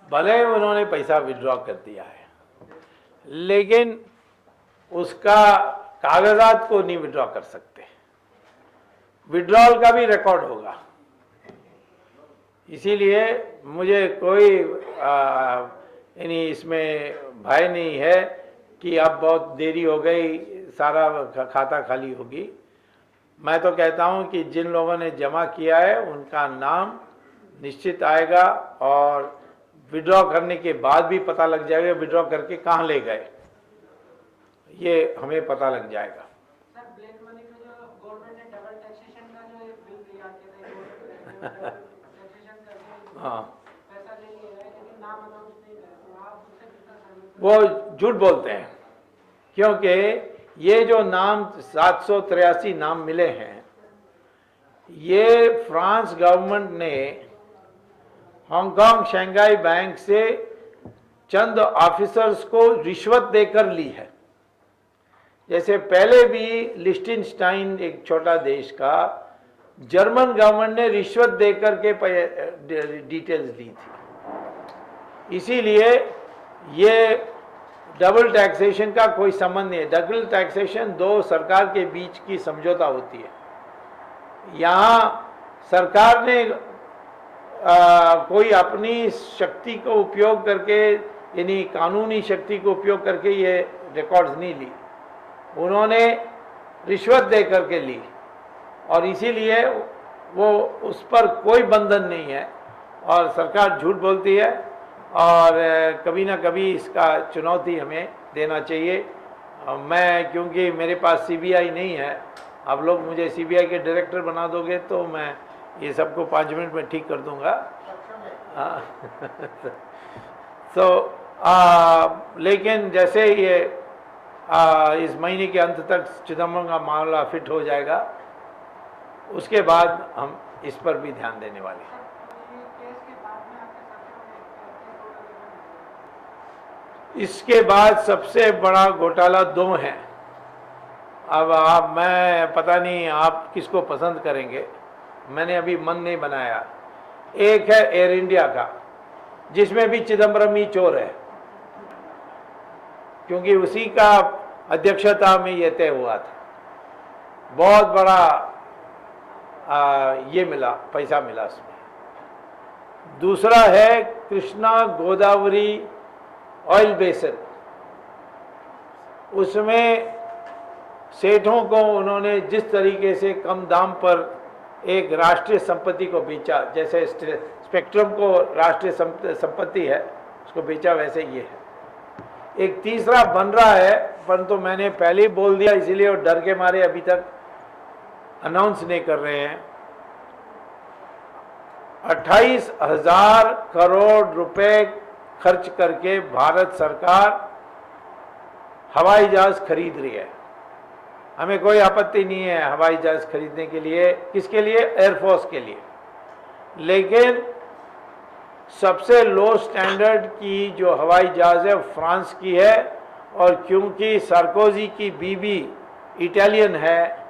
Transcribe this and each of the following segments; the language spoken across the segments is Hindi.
भले उन्होंने पैसा विड्रॉ कर दिया है, लेकिन उसका कागजात को नहीं विड्रॉ कर सकते। विड्रॉल का भी रिकॉर्ड होगा। इसीलिए मुझे कोई यानी इसमें भय नहीं है कि अब बहुत देरी हो गई, सारा खाता खाली होगी। मैं तो कहता हूं कि जिन लोगों ने जमा किया है उनका नाम निश्चित आएगा, और विड्रॉ करने के बाद भी पता लग जाएगा विड्रॉ करके कहाँ ले गए, ये हमें पता लग जाएगा। सर, ब्लैक मनी का जो गवर्नमेंट ने डबल टैक्सेशन का जो बिल तैयार किया था, टैक्सेशन करके हाँ, पैसा ले लिया है लेकिन नाम अनाउंस नहीं करे, तो आप उससे कितना सहमत? वो झूठ बोलते हैं, क्योंकि ये जो नाम 783 नाम मिले हैं, ये फ्रांस गवर्नमेंट ने हांगकांग शंघाई बैंक से चंद ऑफिसर्स को रिश्वत देकर ली है। जैसे पहले भी लिechtenstein, एक छोटा देश का, जर्मन गवर्नमेंट ने रिश्वत देकर के डिटेल्स दी थी। इसीलिए ये डबल टैक्सेशन का कोई संबंध नहीं है। डबल टैक्सेशन दो सरकार के बीच की समझौता होती है। यहाँ सरकार ने कोई अपनी शक्ति को उपयोग करके, यानी कानूनी शक्ति को उपयोग करके ये रिकॉर्ड्स नहीं ली, उन्होंने रिश्वत दे करके ली, और इसीलिए वो उस पर कोई बंधन नहीं है, और सरकार झूठ बोलती है, और कभी ना कभी इसका चुनौती हमें देना चाहिए। मैं, क्योंकि मेरे पास सीबीआई नहीं है, आप लोग मुझे सीबीआई के डायरेक्टर बना दोगे तो मैं ये सबको 5 मिनट में ठीक कर दूंगा। लेकिन जैसे ये इस महीने के अंत तक चिदम्बरम का मामला फिट हो जाएगा, उसके बाद हम इस पर भी ध्यान देने वाले हैं। इसके बाद सबसे बड़ा घोटाला 2 है। अब मैं पता नहीं आप किसको पसंद करेंगे, मैंने अभी मन नहीं बनाया। एक है एयर इंडिया का, जिसमें भी चिदम्बरम ही चोर है, क्योंकि उसी का अध्यक्षता में ये तय हुआ था। बहुत बड़ा ये मिला, पैसा मिला उसमें। दूसरा है कृष्णा गोदावरी ऑयल बेसिन, उसमें सेठों को उन्होंने जिस तरीके से कम दाम पर एक राष्ट्रीय संपत्ति को बेचा, जैसे स्पेक्ट्रम को राष्ट्रीय संपत्ति है उसको बेचा, वैसे ये है। एक तीसरा बन रहा है, परंतु मैंने पहले ही बोल दिया, इसीलिए वो डर के मारे अभी तक अनाउंस नहीं कर रहे हैं। 28,000 करोड़ रुपए खर्च करके भारत सरकार हवाई जहाज खरीद रही है। हमें कोई आपत्ति नहीं है हवाई जहाज खरीदने के लिए। किसके लिए? एयरफोर्स के लिए। लेकिन सबसे लो स्टैंडर्ड की जो हवाई जहाज है फ्रांस की है, और क्योंकि सार्कोजी की बीवी इटालियन है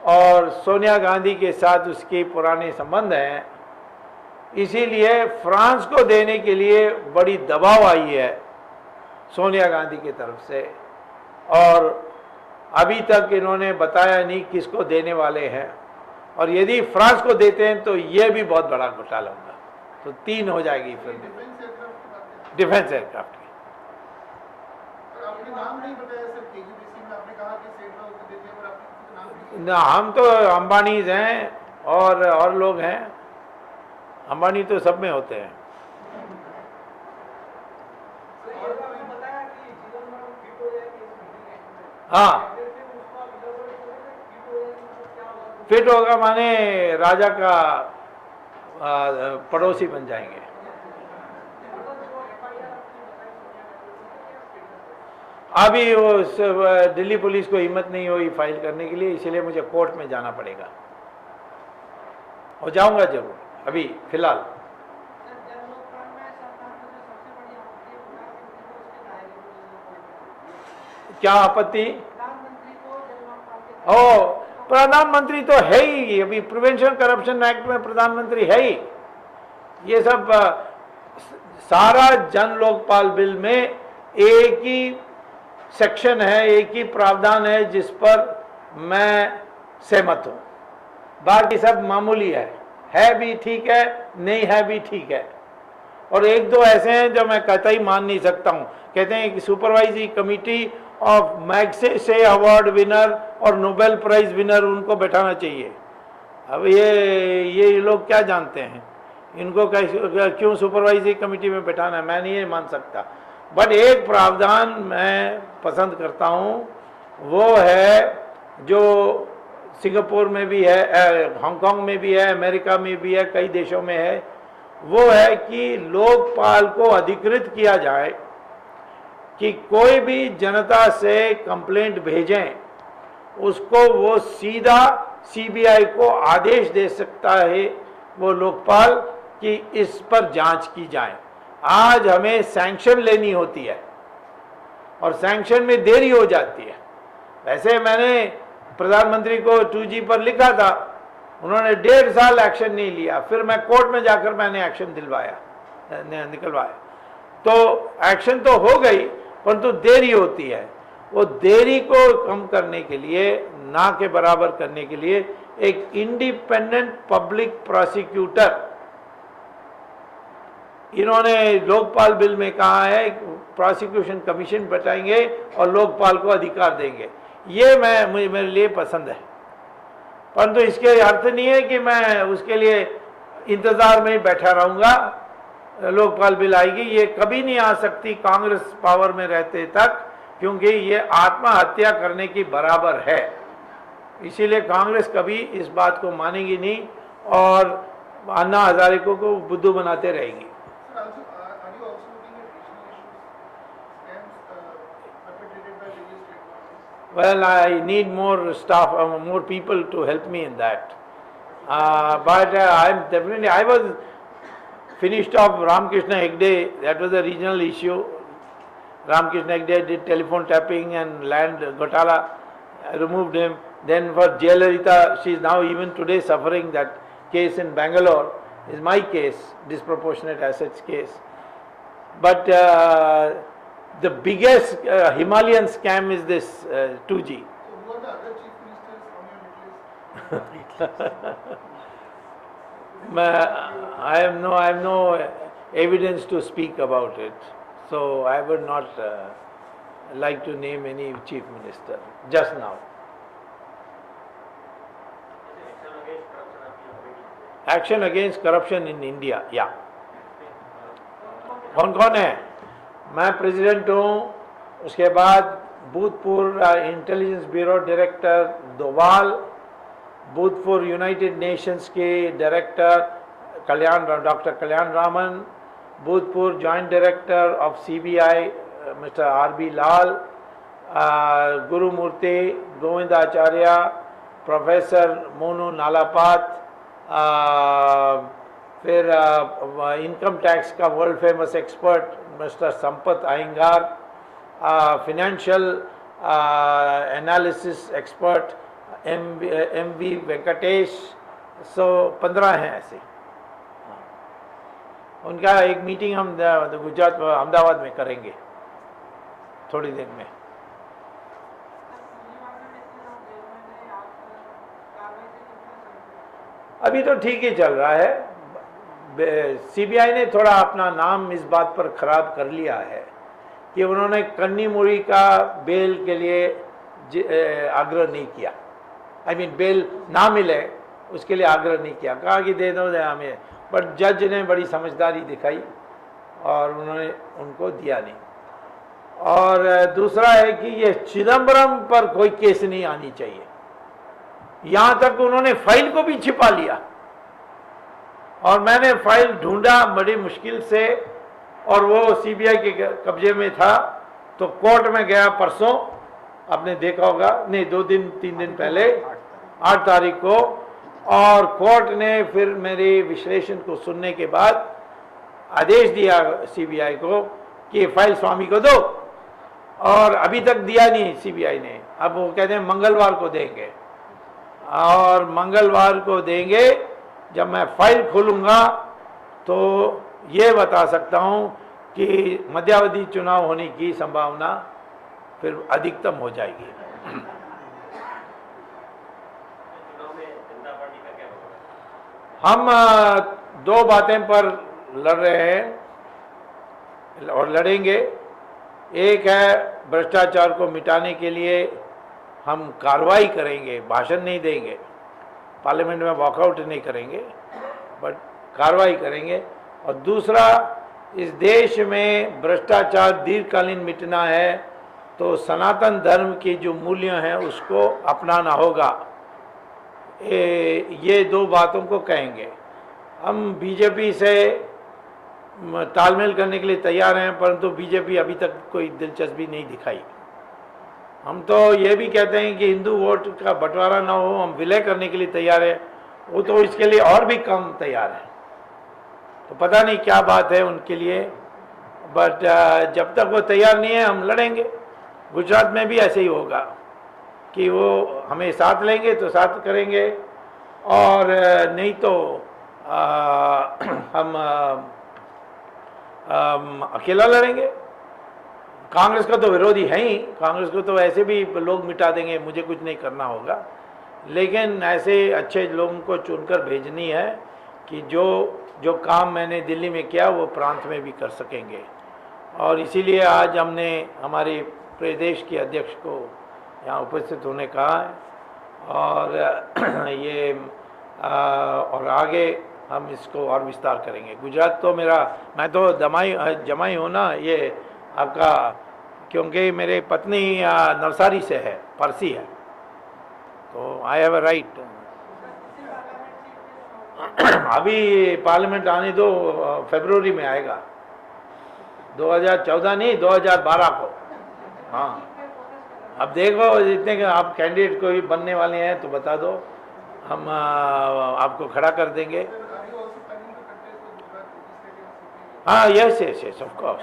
और सोनिया गांधी के साथ उसके पुराने संबंध हैं, इसीलिए फ्रांस को देने के लिए बड़ी दबाव आई है सोनिया गांधी की तरफ से, और अभी तक इन्होंने बताया नहीं किसको देने वाले हैं। और यदि फ्रांस को देते हैं तो ये भी बहुत बड़ा घोटाला होगा। तो 3 हो जाएगी फिर डिफेंस एयरक्राफ्ट की। ना, हम तो अंबानीज हैं और लोग हैं। अंबानी तो सब में होते हैं। हाँ, फिट होगा माने राजा का पड़ोसी बन जाएंगे। अभी वो दिल्ली पुलिस को हिम्मत नहीं हुई फाइल करने के लिए, इसलिए मुझे कोर्ट में जाना पड़ेगा, और जाऊंगा जरूर। अभी फिलहाल क्या आपत्ति? ओ, प्रधानमंत्री तो है ही, अभी प्रिवेंशन करप्शन एक्ट में प्रधानमंत्री है ही। ये सब सारा जन लोकपाल बिल में एक ही सेक्शन है, एक ही प्रावधान है जिस पर मैं सहमत हूं, बाकी सब मामूली है भी ठीक है, नहीं है भी ठीक है। और एक दो ऐसे हैं जो मैं कतई मान नहीं सकता हूं। कहते हैं कि supervisory committee of Magsaysay award winner और नोबेल प्राइज विनर उनको बैठाना चाहिए। अब ये लोग क्या जानते हैं, इनको क्यों सुपरवाइजरी कमेटी में बैठाना है, मैं नहीं मान सकता। बट एक प्रावधान मैं पसंद करता हूं, वो है जो सिंगापुर में भी है, हांगकांग में भी है, अमेरिका में भी है, कई देशों में है। वो है कि लोकपाल को अधिकृत किया जाए कि कोई भी जनता से कंप्लेंट भेजें, उसको वो सीधा सीबीआई को आदेश दे सकता है वो लोकपाल कि इस पर जांच की जाए। आज हमें सैंक्शन लेनी होती है और सैंक्शन में देरी हो जाती है। वैसे मैंने प्रधानमंत्री को 2G पर लिखा था, उन्होंने 1.5 साल एक्शन नहीं लिया, फिर मैं कोर्ट में जाकर मैंने एक्शन निकलवाया। तो एक्शन तो हो गई, परंतु देरी होती है। वो देरी को कम करने के लिए, ना के बराबर करने के लिए एक इंडिपेंडेंट पब्लिक प्रोसिक्यूटर, इन्होंने लोकपाल बिल में कहा है प्रोसिक्यूशन कमीशन बैठाएंगे और लोकपाल को अधिकार देंगे। ये मेरे लिए पसंद है, परंतु इसके अर्थ नहीं है कि मैं उसके लिए इंतजार में ही बैठा रहूंगा। लोकपाल बिल आएगी, ये कभी नहीं आ सकती कांग्रेस पावर में रहते तक, क्योंकि ये आत्महत्या करने की बराबर है। इसीलिए कांग्रेस कभी इस बात को मानेगी नहीं और अन्ना हजारे को बुद्धू बनाते रहेगी। Well, I need more staff, more people to help me in that. But I'm definitely, I was finished off Ramakrishna Hegde, that was a regional issue. Ramakrishna Hegde did telephone tapping and land Gotala, I removed him. Then for Jayalalitha, she is now even today suffering that case in Bangalore, is my case, disproportionate assets case. But the biggest Himalayan scam is this 2G. So who are the other chief ministers on your list? I have no evidence to speak about it, so I would not like to name any chief minister just now. Action against corruption in India, yeah. कौन कौन है? मैं प्रेसिडेंट हूँ, उसके बाद भूतपूर्व इंटेलिजेंस ब्यूरो डायरेक्टर दोवाल, भूतपूर्व यूनाइटेड नेशंस के डायरेक्टर डॉक्टर कल्याण रामन, भूतपूर्व joint director of CBI mister RB Lal, Gurumurthy Govindacharya, professor Monu Nalapat, फिर इनकम टैक्स का world famous expert mister Sampath Iyengar, financial analysis expert MV Venkatesh, 15 हैं ऐसे। उनका एक मीटिंग हम गुजरात अहमदाबाद में करेंगे थोड़ी देर में। अभी तो ठीक ही चल रहा है। सीबीआई ने थोड़ा अपना नाम इस बात पर खराब कर लिया है कि उन्होंने कन्नीमुरी का बेल के लिए आग्रह नहीं किया, बेल ना मिले उसके लिए आग्रह नहीं किया, कहा कि दे दो हमें, बट जज ने बड़ी समझदारी दिखाई और उन्होंने उनको दिया नहीं। और दूसरा है कि ये चिदम्बरम पर कोई केस नहीं आनी चाहिए, यहाँ तक उन्होंने फाइल को भी छिपा लिया और मैंने फाइल ढूंढा बड़ी मुश्किल से और वो सीबीआई के कब्जे में था, तो कोर्ट में गया परसों, आपने देखा होगा, नहीं 2-3 दिन पहले 8 तारीख को, और कोर्ट ने फिर मेरे विश्लेषण को सुनने के बाद आदेश दिया सीबीआई को कि फाइल स्वामी को दो, और अभी तक दिया नहीं सीबीआई ने। अब वो कहते हैं मंगलवार को देंगे, और मंगलवार को देंगे। जब मैं फाइल खोलूंगा तो ये बता सकता हूँ कि मध्यावधि चुनाव होने की संभावना फिर अधिकतम हो जाएगी। हम दो बातें पर लड़ रहे हैं और लड़ेंगे। एक है भ्रष्टाचार को मिटाने के लिए हम कार्रवाई करेंगे, भाषण नहीं देंगे, पार्लियामेंट में वॉकआउट नहीं करेंगे, बट कार्रवाई करेंगे। और दूसरा, इस देश में भ्रष्टाचार दीर्घकालीन मिटना है तो सनातन धर्म की जो मूल्य हैं उसको अपनाना होगा। ये दो बातों को कहेंगे। हम बीजेपी से तालमेल करने के लिए तैयार हैं, परंतु बीजेपी अभी तक कोई दिलचस्पी नहीं दिखाई। हम तो ये भी कहते हैं कि हिंदू वोट का बंटवारा ना हो, हम विलय करने के लिए तैयार है, वो तो इसके लिए और भी कम तैयार है। तो पता नहीं क्या बात है उनके लिए, बट जब तक वो तैयार नहीं है हम लड़ेंगे। गुजरात में भी ऐसे ही होगा कि वो हमें साथ लेंगे तो साथ करेंगे, और नहीं तो हम अकेला लड़ेंगे। कांग्रेस का तो विरोधी है ही, कांग्रेस को तो ऐसे भी लोग मिटा देंगे, मुझे कुछ नहीं करना होगा। लेकिन ऐसे अच्छे लोगों को चुनकर भेजनी है कि जो काम मैंने दिल्ली में किया वो प्रांत में भी कर सकेंगे। और इसीलिए आज हमने हमारे प्रदेश के अध्यक्ष को यहाँ उपस्थित होने कहा है, और ये और आगे हम इसको और विस्तार करेंगे। गुजरात तो मैं तो जमाई हूँ ना, ये आपका, क्योंकि मेरे पत्नी नवसारी से है, परसी है, तो आई हैव अ राइट। अभी पार्लियामेंट आने दो, फरवरी में आएगा, 2014 नहीं 2012 को। हाँ, अब देखो जितने के आप कैंडिडेट कोई बनने वाले हैं तो बता दो, हम आपको खड़ा कर देंगे। हाँ, यस ऑफ कोर्स।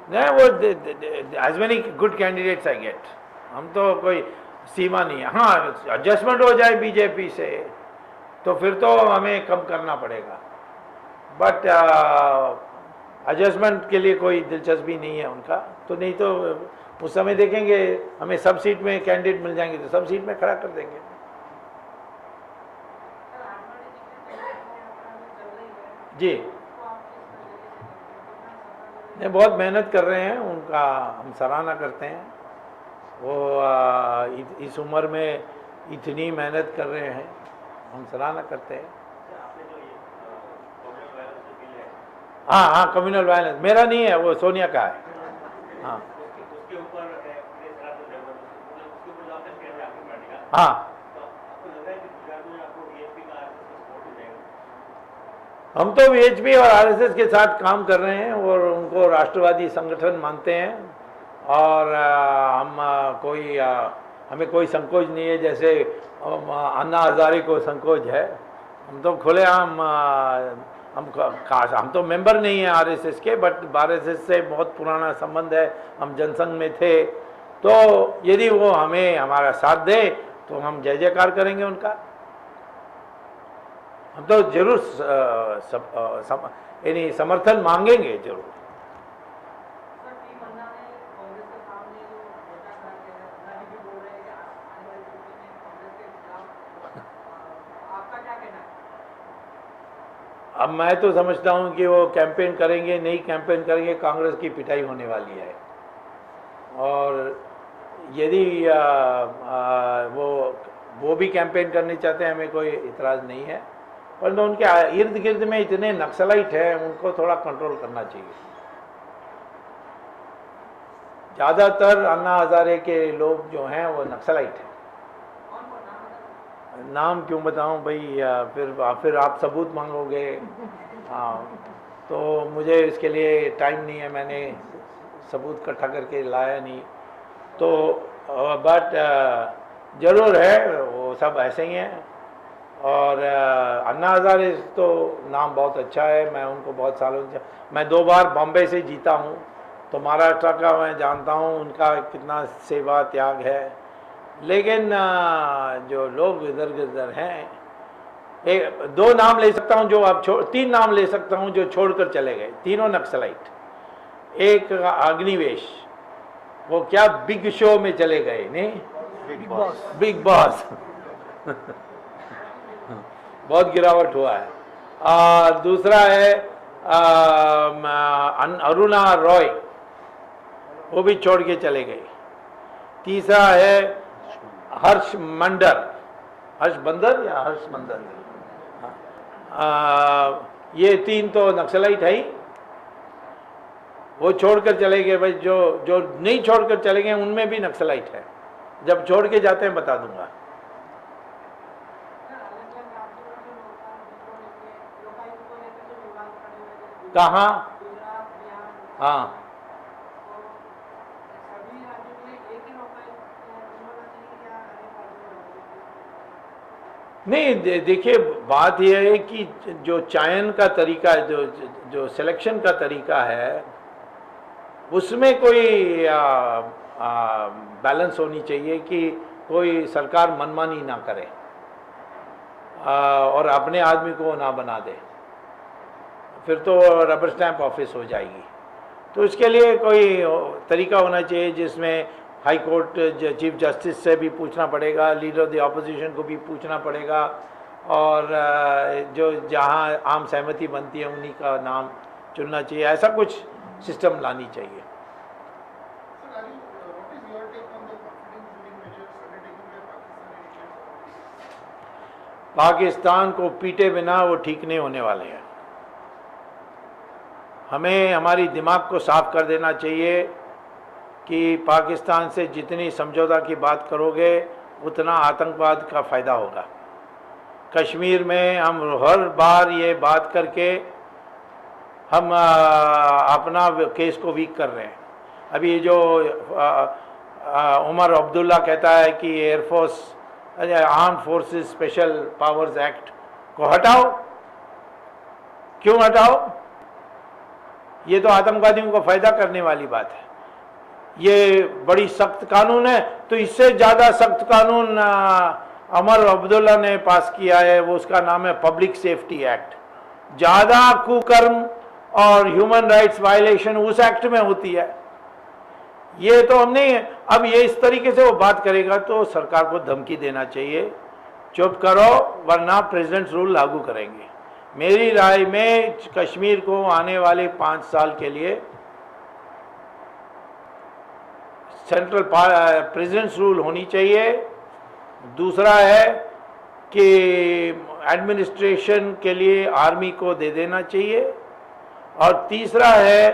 नहीं, वो as many good candidates I get, हम तो कोई सीमा नहीं है। हाँ, एडजस्टमेंट हो जाए बीजेपी से तो फिर तो हमें कम करना पड़ेगा, बट एडजस्टमेंट के लिए कोई दिलचस्पी नहीं है उनका। तो नहीं तो उस समय देखेंगे, हमें सब सीट में कैंडिडेट मिल जाएंगे तो सब सीट में खड़ा कर देंगे। जी, नहीं, बहुत मेहनत कर रहे हैं, उनका हम सराहना करते हैं। वो इस उम्र में इतनी मेहनत कर रहे हैं, हम सराहना करते हैं। हाँ, कम्युनल वायलेंस मेरा नहीं है, वो सोनिया का है। हाँ हाँ, हम तो वीएचपी और आरएसएस के साथ काम कर रहे हैं और उनको राष्ट्रवादी संगठन मानते हैं, और हमें कोई संकोच नहीं है, जैसे अन्ना हजारे को संकोच है। हम तो खुलेआम, हम तो मेंबर नहीं है आरएसएस के, बट आरएसएस से बहुत पुराना संबंध है, हम जनसंघ में थे। तो यदि वो हमें हमारा साथ दे तो हम जय जयकार करेंगे उनका। हम तो जरूर यानी समर्थन मांगेंगे जरूर। अब मैं तो समझता हूं कि वो कैंपेन करेंगे, नहीं कैंपेन करेंगे, कांग्रेस की पिटाई होने वाली है। और यदि वो भी कैंपेन करने चाहते हैं, हमें कोई इतराज़ नहीं है, परंतु उनके इर्द गिर्द में इतने नक्सलाइट हैं, उनको थोड़ा कंट्रोल करना चाहिए। ज़्यादातर अन्ना हजारे के लोग जो हैं वो नक्सलाइट हैं। नाम क्यों बताऊं भाई, फिर आप सबूत मांगोगे। हाँ, तो मुझे इसके लिए टाइम नहीं है, मैंने सबूत इकट्ठा करके लाया नहीं। तो बट जरूर है, वो सब ऐसे ही हैं। और अन्ना हजारे तो नाम बहुत अच्छा है, मैं उनको बहुत सालों से, मैं 2 बार बॉम्बे से जीता हूँ, तो महाराष्ट्र का मैं जानता हूँ उनका कितना सेवा त्याग है। लेकिन जो लोग इधर उधर हैं दो नाम ले सकता हूं जो आप तीन नाम ले सकता हूं जो छोड़कर चले गए, तीनों नक्सलाइट। एक अग्निवेश, वो क्या बिग शो में चले गए, नहीं बिग बॉस बहुत गिरावट हुआ है। दूसरा है अरुणा रॉय, वो भी छोड़ के चले गए। तीसरा है हर्ष बंदर या हर्ष मंदर, ये तीन तो नक्सलाइट है ही, वो छोड़कर चले गए। भाई जो नहीं छोड़कर चले गए उनमें भी नक्सलाइट है, जब छोड़ के जाते हैं बता दूंगा। कहाँ? हाँ, नहीं देखिए, बात यह है कि जो चयन का तरीका है, जो सिलेक्शन का तरीका है, उसमें कोई बैलेंस होनी चाहिए कि कोई सरकार मनमानी ना करे और अपने आदमी को ना बना दे, फिर तो रबर स्टैंप ऑफिस हो जाएगी। तो इसके लिए कोई तरीका होना चाहिए जिसमें हाई कोर्ट चीफ जस्टिस से भी पूछना पड़ेगा, लीडर ऑफ द ऑपोजिशन को भी पूछना पड़ेगा, और जो जहां आम सहमति बनती है उन्हीं का नाम चुनना चाहिए। ऐसा कुछ सिस्टम लानी चाहिए। Sir, what is your take on the confidence building measures undertaken by Pakistan को पीटे बिना वो ठीक नहीं होने वाले हैं। हमें हमारी दिमाग को साफ कर देना चाहिए कि पाकिस्तान से जितनी समझौता की बात करोगे उतना आतंकवाद का फ़ायदा होगा। कश्मीर में हम हर बार ये बात करके हम अपना केस को वीक कर रहे हैं। अभी जो उमर अब्दुल्ला कहता है कि air force arm forces special powers act को हटाओ, क्यों हटाओ? ये तो आतंकवादियों को फ़ायदा करने वाली बात है। ये बड़ी सख्त कानून है, तो इससे ज़्यादा सख्त कानून उमर अब्दुल्ला ने पास किया है, वो उसका नाम है पब्लिक सेफ्टी एक्ट। ज़्यादा कुकर्म और ह्यूमन राइट्स वायलेशन उस एक्ट में होती है। ये तो हमने, अब ये इस तरीके से वो बात करेगा तो सरकार को धमकी देना चाहिए, चुप करो वरना प्रेसिडेंट रूल लागू करेंगे। मेरी राय में कश्मीर को आने वाले 5 साल के लिए सेंट्रल प्रेसिडेंट्स रूल होनी चाहिए। दूसरा है कि एडमिनिस्ट्रेशन के लिए आर्मी को दे देना चाहिए। और तीसरा है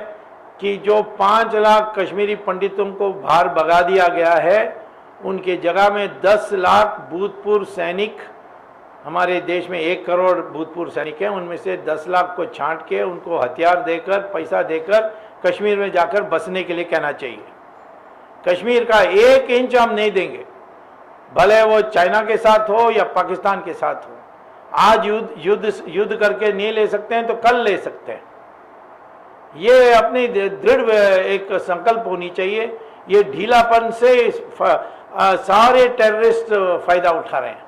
कि जो 5 लाख कश्मीरी पंडितों को बाहर भगा दिया गया है, उनके जगह में 10 लाख भूतपूर्व सैनिक, हमारे देश में 1 करोड़ भूतपूर्व सैनिक हैं, उनमें से 10 लाख को छांट के उनको हथियार देकर, पैसा देकर कश्मीर में जाकर बसने के लिए कहना चाहिए। कश्मीर का 1 इंच हम नहीं देंगे, भले वो चाइना के साथ हो या पाकिस्तान के साथ हो। आज युद्ध करके नहीं ले सकते हैं तो कल ले सकते हैं। ये अपनी दृढ़ एक संकल्प होनी चाहिए। ये ढीलापन से सारे टेररिस्ट फायदा उठा रहे हैं।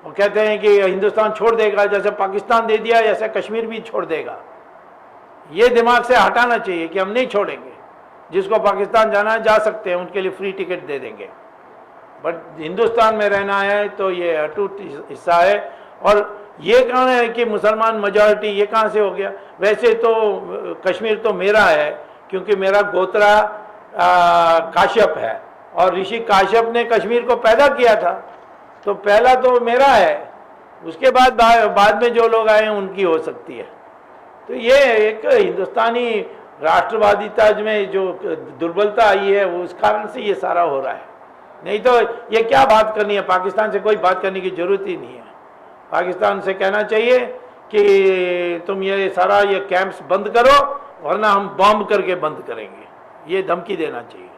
वो कहते हैं कि हिंदुस्तान छोड़ देगा, जैसे पाकिस्तान दे दिया ऐसे कश्मीर भी छोड़ देगा। ये दिमाग से हटाना चाहिए कि हम नहीं छोड़ेंगे। जिसको पाकिस्तान जाना है जा सकते हैं, उनके लिए फ्री टिकट दे देंगे, बट हिंदुस्तान में रहना है तो ये अटूट हिस्सा है। और ये कौन है कि मुसलमान मेजॉरिटी, ये कहाँ से हो गया? वैसे तो कश्मीर तो मेरा है, क्योंकि मेरा गोत्रा काश्यप है और ऋषि काश्यप ने कश्मीर को पैदा किया था, तो पहला तो मेरा है, उसके बाद में जो लोग आए उनकी हो सकती है। तो ये एक हिंदुस्तानी राष्ट्रवादिता में जो दुर्बलता आई है उस कारण से ये सारा हो रहा है। नहीं तो ये क्या बात करनी है, पाकिस्तान से कोई बात करने की जरूरत ही नहीं है। पाकिस्तान से कहना चाहिए कि तुम ये सारा ये कैंप्स बंद करो वरना हम बॉम्ब करके बंद करेंगे, ये धमकी देना चाहिए।